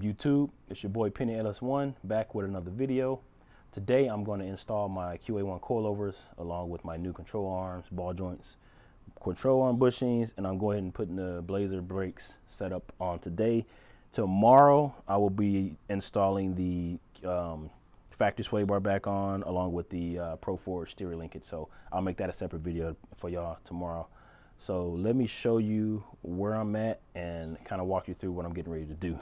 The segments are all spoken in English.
up, YouTube? It's your boy Penny LS1 back with another video. Today I'm going to install my QA1 coilovers along with my new control arms, ball joints, control arm bushings, and I'm going ahead and putting the blazer brakes set up on today. Tomorrow I will be installing the factory sway bar back on along with the Proforged stereo linkage. So I'll make that a separate video for y'all tomorrow. So let me show you where I'm at and kind of walk you through what I'm getting ready to do.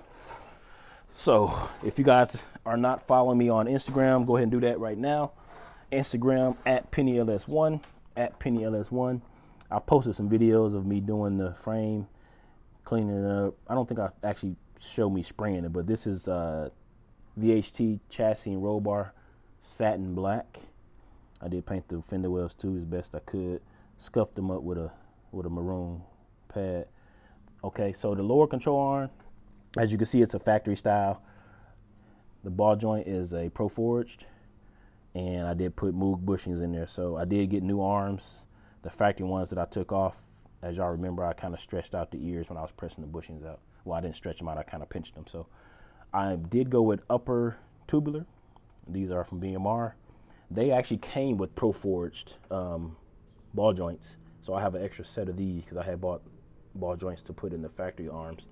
So if you guys are not following me on Instagram, go ahead and do that right now. Instagram at PennyLS1, at PennyLS1. I've posted some videos of me doing the frame, cleaning it up. I don't think I actually showed me spraying it, but this is VHT chassis and roll bar, satin black. I did paint the fender wells too as best I could. Scuffed them up with a maroon pad. Okay, so the lower control arm, as you can see, it's a factory style. The ball joint is a Proforged, and I did put Moog bushings in there. So I did get new arms. The factory ones that I took off, as y'all remember, I kind of stretched out the ears when I was pressing the bushings out. Well, I didn't stretch them out, I kind of pinched them. So I did go with upper tubular. These are from BMR. They actually came with Proforged ball joints. So I have an extra set of these because I had bought ball joints to put in the factory arms.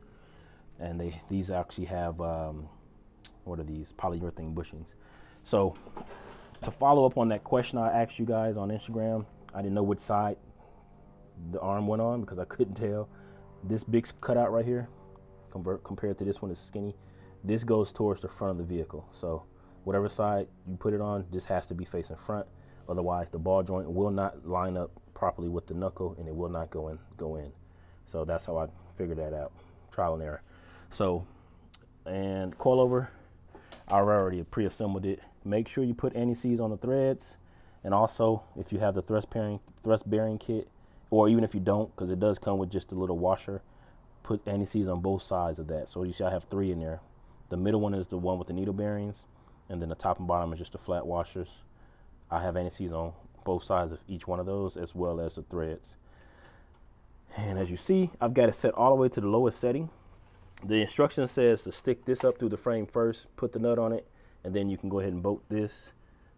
And these actually have, what are these? Polyurethane bushings. So to follow up on that question I asked you guys on Instagram, I didn't know which side the arm went on because I couldn't tell. This big cutout right here, compared to this one is skinny. This goes towards the front of the vehicle. So whatever side you put it on, this has to be facing front. Otherwise, the ball joint will not line up properly with the knuckle and it will not go in. So that's how I figured that out, trial and error. So, and coilover, I already pre-assembled it. Make sure you put anti-seize on the threads, and also if you have the thrust bearing kit, or even if you don't, because it does come with just a little washer, put anti-seize on both sides of that. So you should have 3 in there. The middle one is the one with the needle bearings, and then the top and bottom is just the flat washers. I have anti-seize on both sides of each one of those, as well as the threads. And as you see, I've got it set all the way to the lowest setting. The instruction says to stick this up through the frame first, put the nut on it, and then you can go ahead and bolt this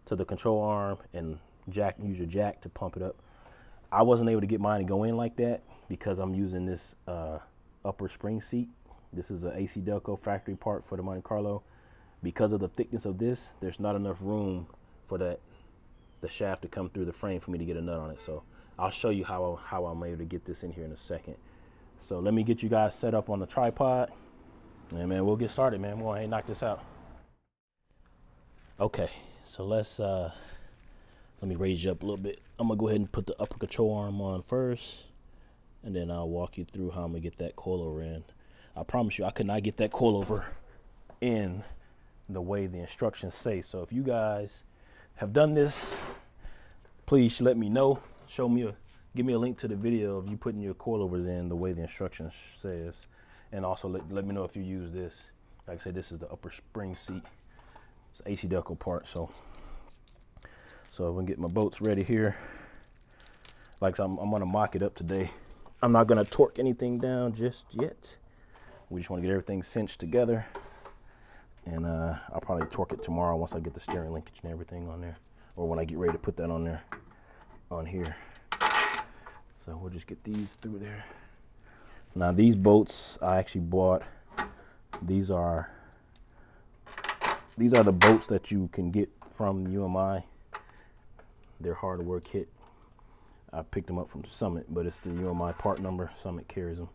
to the control arm and use your jack to pump it up. I wasn't able to get mine to go in like that because I'm using this upper spring seat. This is an AC Delco factory part for the Monte Carlo. Because of the thickness of this, there's not enough room for the shaft to come through the frame for me to get a nut on it. So I'll show you how I'm able to get this in here in a second. So let me get you guys set up on the tripod, and man, we'll get started, man. We'll go ahead and knock this out. Okay, so let me raise you up a little bit. I'm gonna go ahead and put the upper control arm on first, and then I'll walk you through how I'm gonna get that coilover in. I promise you, I could not get that coilover in the way the instructions say. So if you guys have done this, please let me know. Give me a link to the video of you putting your coilovers in the way the instructions says, and also let me know if you use this. Like I said, this is the upper spring seat. It's AC Delco part. So I'm gonna get my bolts ready here. Like I'm gonna mock it up today. I'm not gonna torque anything down just yet. We just want to get everything cinched together, and I'll probably torque it tomorrow once I get the steering linkage and everything on there, or when I get ready to put that on here. So we'll just get these through there. Now these bolts I actually bought. These are the bolts that you can get from UMI. They're hardware kit. I picked them up from Summit, but it's the UMI part number. Summit carries them.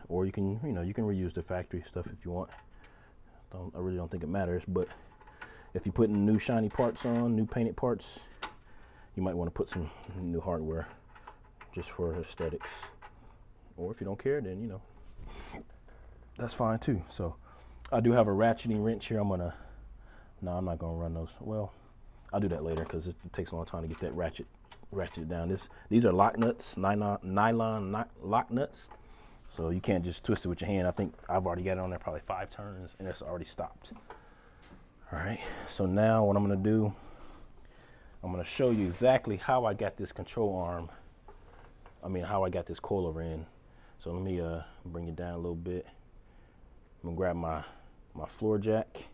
Or you can reuse the factory stuff if you want. I really don't think it matters, but if you're putting new shiny parts on, new painted parts, you might want to put some new hardware just for aesthetics. Or if you don't care, then that's fine too. So I do have a ratcheting wrench here. I'm not gonna run those. Well, I'll do that later because it takes a long time to get that ratcheted down. These are lock nuts, nylon lock nuts. So you can't just twist it with your hand. I think I've already got it on there probably 5 turns and it's already stopped. All right, so now what I'm gonna do, I'm gonna show you exactly how I got this control arm. How I got this coilover in. So let me bring it down a little bit. I'm gonna grab my floor jack,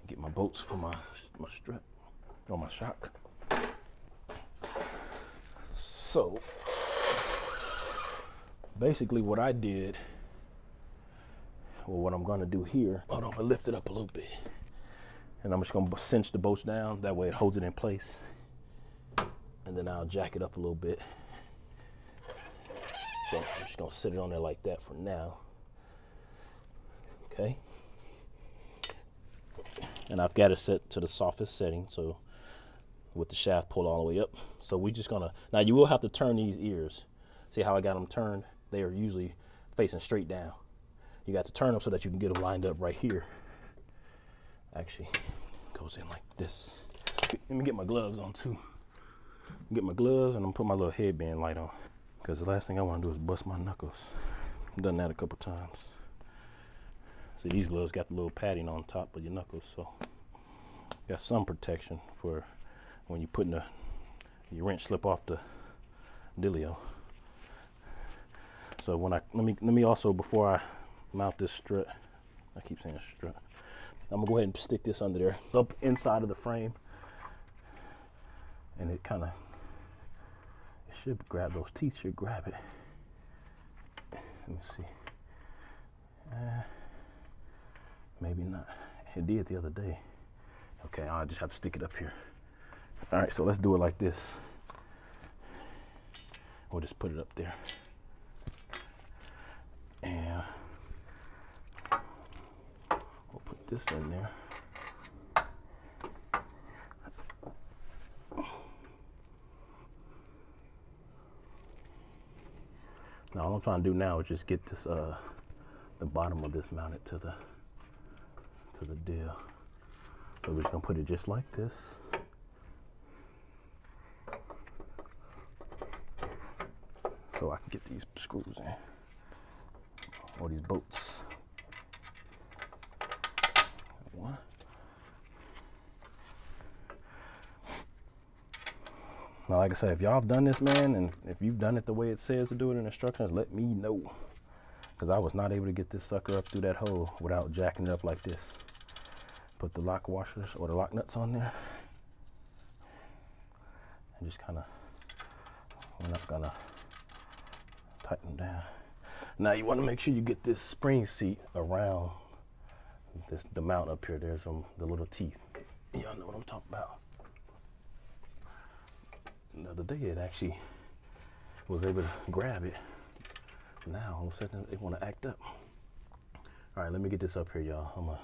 get my bolts for my strut or my shock. So basically what I did, or what I'm gonna do here, hold on, I lift it up a little bit, and I'm just gonna cinch the bolts down, that way it holds it in place, and then I'll jack it up a little bit. So I'm just gonna sit it on there like that for now. Okay. And I've got it set to the softest setting, so with the shaft pulled all the way up. So we just gonna, now you will have to turn these ears. See how I got them turned? They are usually facing straight down. You got to turn them so that you can get them lined up right here. Actually, goes in like this. Let me get my gloves on too. Get my gloves, and I'm gonna put my little headband light on, because the last thing I want to do is bust my knuckles. I've done that a couple times. See, these gloves got the little padding on top of your knuckles, so got some protection for when you're putting your wrench slip off the dealio. So when let me also, before I mount this strut, I keep saying strut, I'm gonna go ahead and stick this under there, up inside of the frame, and it kind of, it should grab, those teeth should grab it. Let me see. Maybe not. It did the other day. Okay, I just have to stick it up here. All right, so let's do it like this. We'll just put it up there. And we'll put this in there. Now all I'm trying to do now is just get this the bottom of this mounted to the deal. So we're just gonna put it just like this. So I can get these screws in, or these bolts. One. Now, like I said, if y'all have done this, man, and if you've done it the way it says to do it in instructions, let me know. Because I was not able to get this sucker up through that hole without jacking it up like this. Put the lock washers or the lock nuts on there. And just kind of, we're not gonna tighten them down. Now you want to make sure you get this spring seat around the mount up here. There's the little teeth. Y'all know what I'm talking about. The other day it actually was able to grab it. Now all of a sudden they want to act up. All right, let me get this up here, y'all. I'm gonna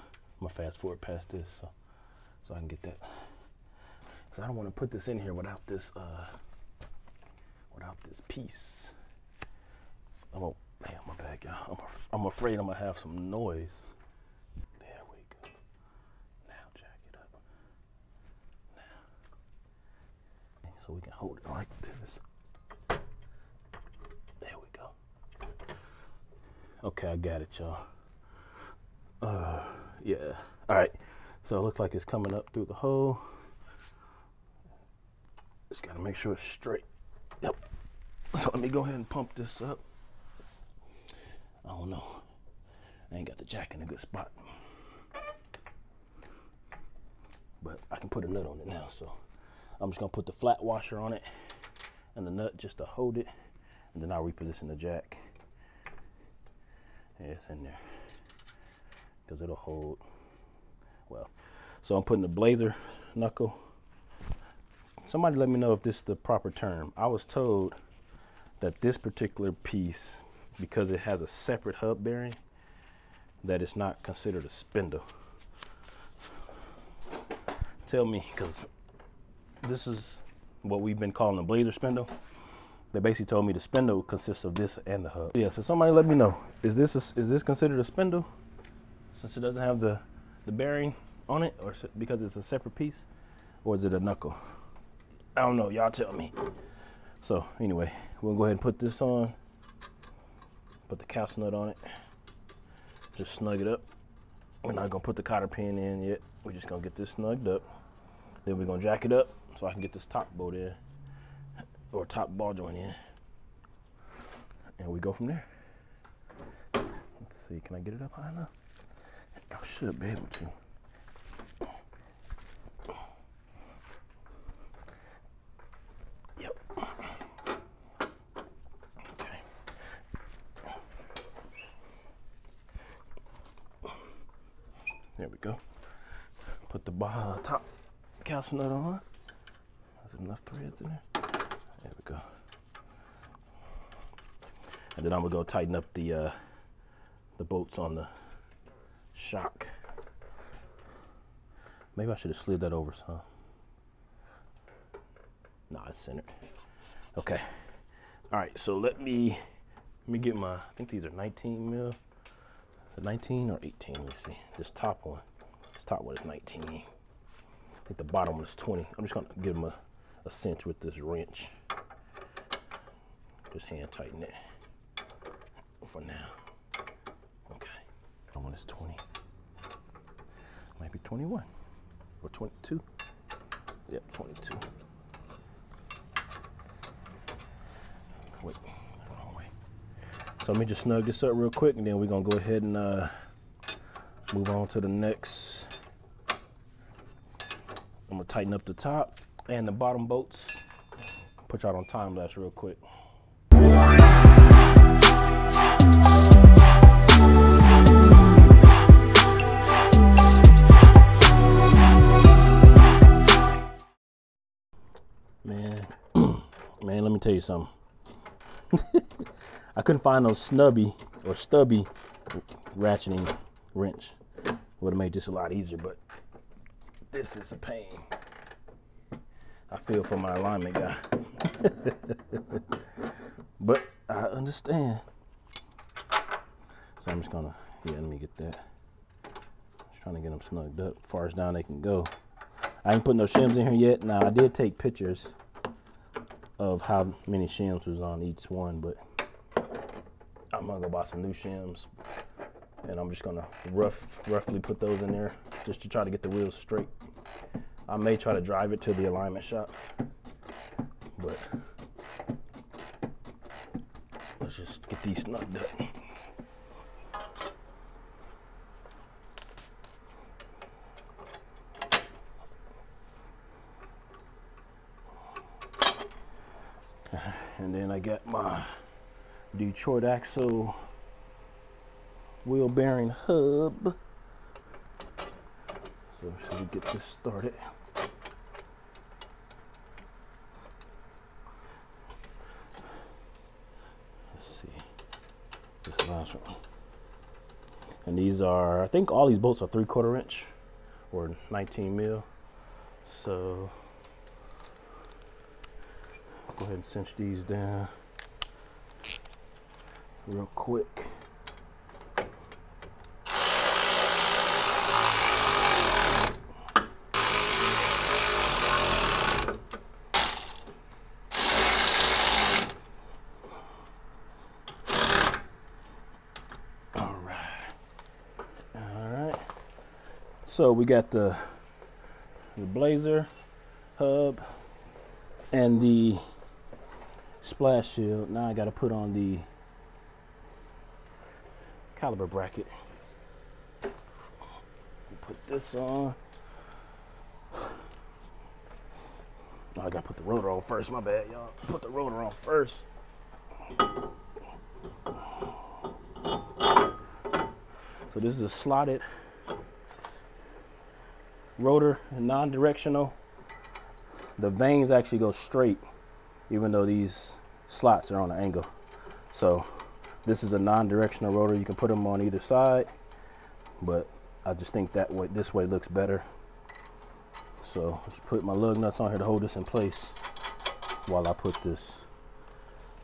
fast forward past this so I can get that. So I don't want to put this in here without this piece. Oh, man, my bad, y'all. I'm afraid I'm gonna have some noise. There we go. Now jack it up. Now. So we can hold it like this. There we go. Okay, I got it, y'all. Yeah. All right. So it looks like it's coming up through the hole. Just gotta make sure it's straight. Yep. So let me go ahead and pump this up. I don't know. I ain't got the jack in a good spot. But I can put a nut on it now. So I'm just gonna put the flat washer on it and the nut just to hold it. And then I'll reposition the jack. Yeah, it's in there. Because it'll hold well. So I'm putting the blazer knuckle. Somebody let me know if this is the proper term. I was told that this particular piece, because it has a separate hub bearing, that it's not considered a spindle. Tell me, because this is what we've been calling a blazer spindle. They basically told me the spindle consists of this and the hub. Yeah, so somebody let me know. Is this considered a spindle? Since it doesn't have the bearing on it, or because it's a separate piece, or is it a knuckle? I don't know, y'all tell me. So anyway, we'll go ahead and put this on, put the cow's nut on it, just snug it up. We're not gonna put the cotter pin in yet. We're just gonna get this snugged up. Then we're gonna jack it up so I can get this top bolt in, or top ball joint in, and we go from there. Let's see, can I get it up high enough? I should be able to. Yep. Okay. There we go. Put the top calcium nut on. There's enough threads in there. There we go. And then I'm gonna go tighten up the bolts on the shock. Maybe I should have slid that over some. Nah, it's centered. Okay. All right, so let me get my, I think these are 19 mil. 19 or 18, let me see. This top one is 19. I think the bottom one is 20. I'm just gonna give them a cinch with this wrench. Just hand tighten it for now. Okay. That one is 20. Might be 21 or 22. Yep, 22. Wait, wrong way. So let me just snug this up real quick, and then we're gonna go ahead and move on to the next. I'm gonna tighten up the top and the bottom bolts. Put y'all on time lapse real quick. Man, let me tell you something. I couldn't find no stubby ratcheting wrench. Would have made this a lot easier, but this is a pain. I feel for my alignment guy. But I understand. So I'm just gonna, let me get that. Just trying to get them snugged up, far as down they can go. I ain't put no shims in here yet. Now I did take pictures of how many shims was on each one, but I'm gonna go buy some new shims, and I'm just gonna roughly put those in there just to try to get the wheels straight. I may try to drive it to the alignment shop, but let's just get these snugged up. And then I got my Detroit axle wheel bearing hub. So should we get this started? Let's see. This last one. And these are, I think all these bolts are 3/4 inch or 19 mil. So go ahead and cinch these down real quick. All right. So we got the blazer hub and the splash shield. Now I got to put on the caliber bracket. Put this on. Oh, I got to put the rotor on first. My bad, y'all. Put the rotor on first. So this is a slotted rotor, non-directional. The vanes actually go straight, even though these slots are on an angle. So this is a non-directional rotor. You can put them on either side, but I just think that way, this way looks better. So let's put my lug nuts on here to hold this in place while I put this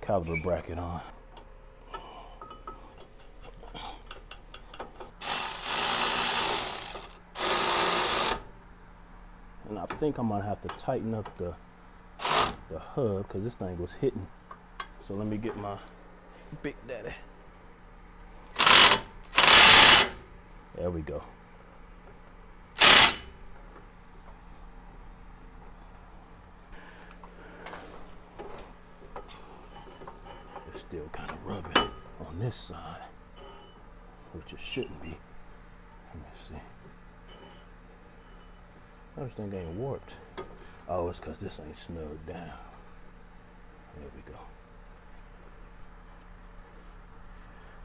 caliber bracket on. And I think I'm gonna have to tighten up the hub because this thing was hitting. So let me get my Big Daddy. There we go. It's still kind of rubbing on this side. which it shouldn't be. Let me see. Oh, this thing ain't warped. Oh, it's because this ain't snug down. There we go.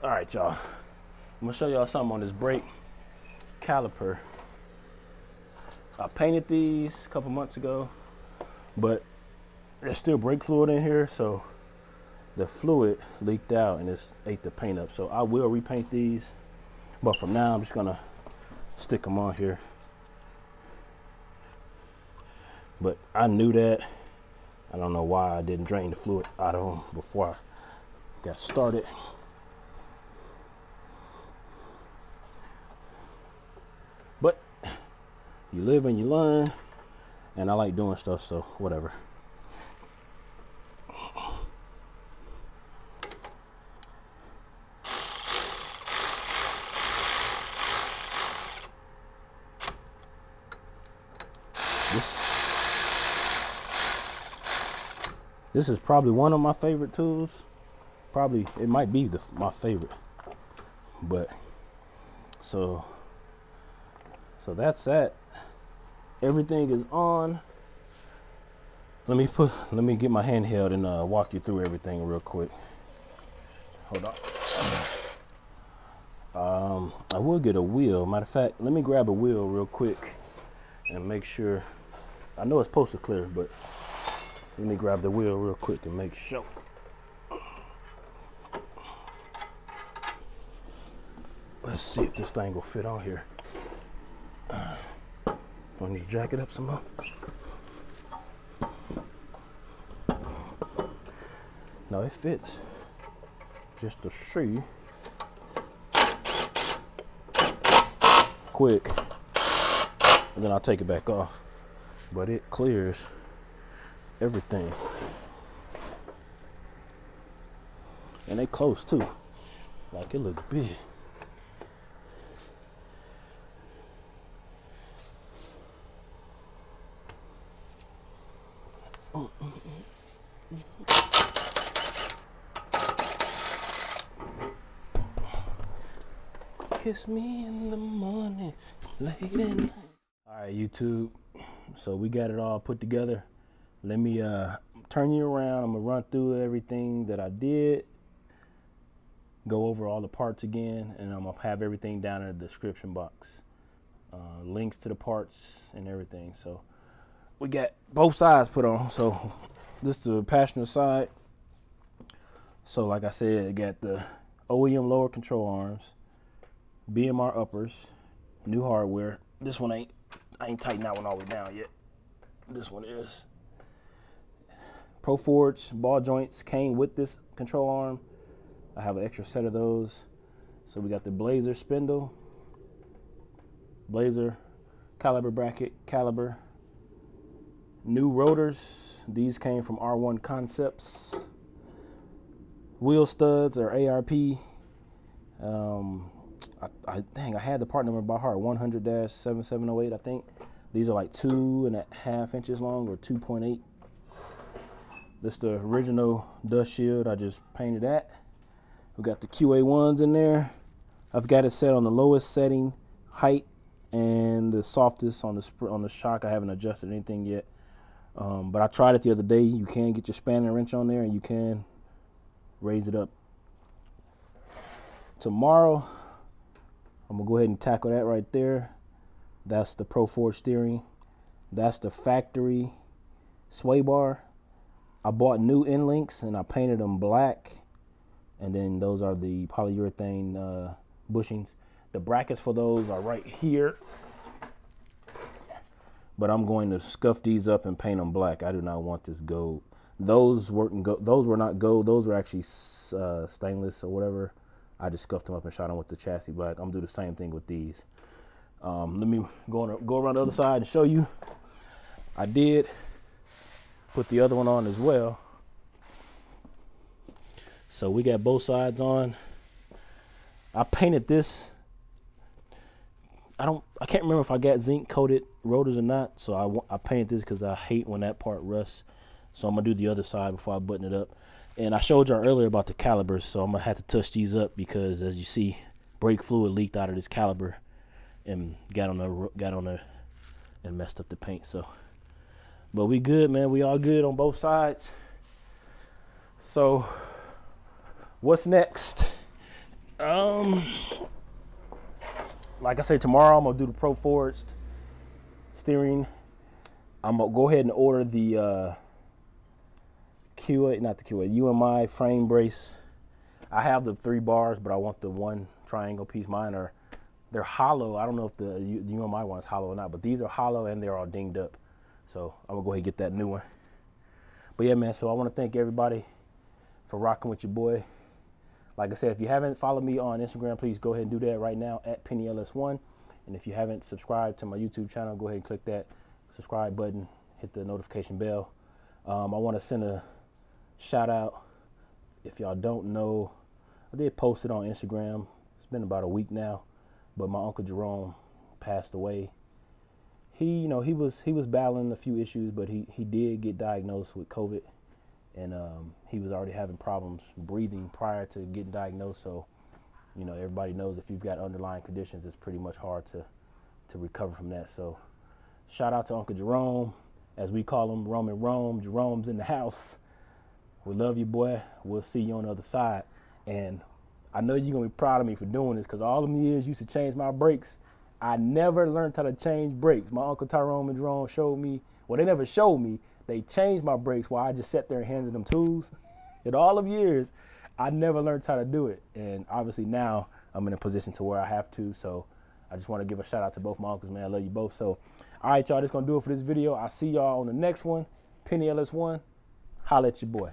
All right, y'all. I'm gonna show y'all something on this brake caliper. I painted these a couple months ago, but there's still brake fluid in here, so the fluid leaked out and it's ate the paint up. So I will repaint these, but for now I'm just gonna stick them on here. But I knew that. I don't know why I didn't drain the fluid out of them before I got started. But you live and you learn, and I like doing stuff, so whatever. This is probably one of my favorite tools. Probably, it might be my favorite. But, so that's that. Everything is on. Let me get my handheld and walk you through everything real quick. Hold on. I will get a wheel. Matter of fact, let me grab a wheel real quick and make sure. I know it's supposed to clear, but let me grab the wheel real quick and make sure. Let's see if this thing will fit on here. I need to jack it up some more. No, it fits. Just to see. Quick. And then I'll take it back off. But it clears everything. And they close too. Like it looks big. Kiss me in the morning, late at night. All right, YouTube. So we got it all put together. Let me turn you around. I'm gonna run through everything that I did, go over all the parts again, and I'm gonna have everything down in the description box. Links to the parts and everything. So we got both sides put on. So this is the passenger side. So like I said, I got the OEM lower control arms, BMR uppers, new hardware. This one I ain't tightened that one all the way down yet. This one is. Proforged ball joints came with this control arm. I have an extra set of those. So we got the Blazer spindle, Blazer caliber bracket, caliber. New rotors. These came from R1 Concepts. Wheel studs are ARP. Dang, I had the part number by heart, 100-7708, I think. These are like 2.5 inches long or 2.8. This is the original dust shield. I just painted that. We got the QA1s in there. I've got it set on the lowest setting height and the softest on the shock. I haven't adjusted anything yet. But I tried it the other day. You can get your spanner wrench on there and you can raise it up. Tomorrow, I'm gonna go ahead and tackle that right there. That's the Proforged steering. That's the factory sway bar. I bought new end links and I painted them black. And then those are the polyurethane bushings. The brackets for those are right here. But I'm going to scuff these up and paint them black. I do not want this gold. Those were not gold. Those were actually stainless or whatever. I just scuffed them up and shot them with the chassis black. I'm gonna do the same thing with these. Let me go around the other side and show you. I did put the other one on as well. So we got both sides on. I painted this. I can't remember if I got zinc coated rotors or not. So I painted this because I hate when that part rusts. So I'm gonna do the other side before I button it up. And I showed y'all earlier about the calibers, so I'm gonna have to touch these up because, as you see, brake fluid leaked out of this caliper and got on the and messed up the paint. So, but we good, man. We all good on both sides. So, what's next? Like I said, tomorrow I'm gonna do the Proforged steering. I'm gonna go ahead and order the UMI frame brace. I have the 3 bars, but I want the 1 triangle piece. Mine they're hollow. I don't know if the UMI one is hollow or not, but these are hollow and they're all dinged up. So I'm gonna go ahead and get that new one. But yeah, man, so I want to thank everybody for rocking with your boy. Like I said, if you haven't followed me on Instagram, please go ahead and do that right now at PennyLS1. And if you haven't subscribed to my YouTube channel, go ahead and click that subscribe button, hit the notification bell. I want to send a shout out. If y'all don't know, I did post it on Instagram. It's been about a week now, but my Uncle Jerome passed away. He was battling a few issues, but he did get diagnosed with COVID, and he was already having problems breathing prior to getting diagnosed. So, everybody knows if you've got underlying conditions, it's pretty much hard to recover from that. So, shout out to Uncle Jerome, as we call him, Roman Rome. Jerome's in the house. We love you, boy. We'll see you on the other side. And I know you're gonna be proud of me for doing this, because all them years used to change my brakes. I never learned how to change brakes. My Uncle Tyrone and Jerome showed me. Well, they never showed me. They changed my brakes while I just sat there and handed them tools. In all of years, I never learned how to do it. And obviously now I'm in a position to where I have to. So I just want to give a shout out to both my uncles, man. I love you both. So, all right, y'all, that's going to do it for this video. I'll see y'all on the next one. PennyLS1, holla at your boy.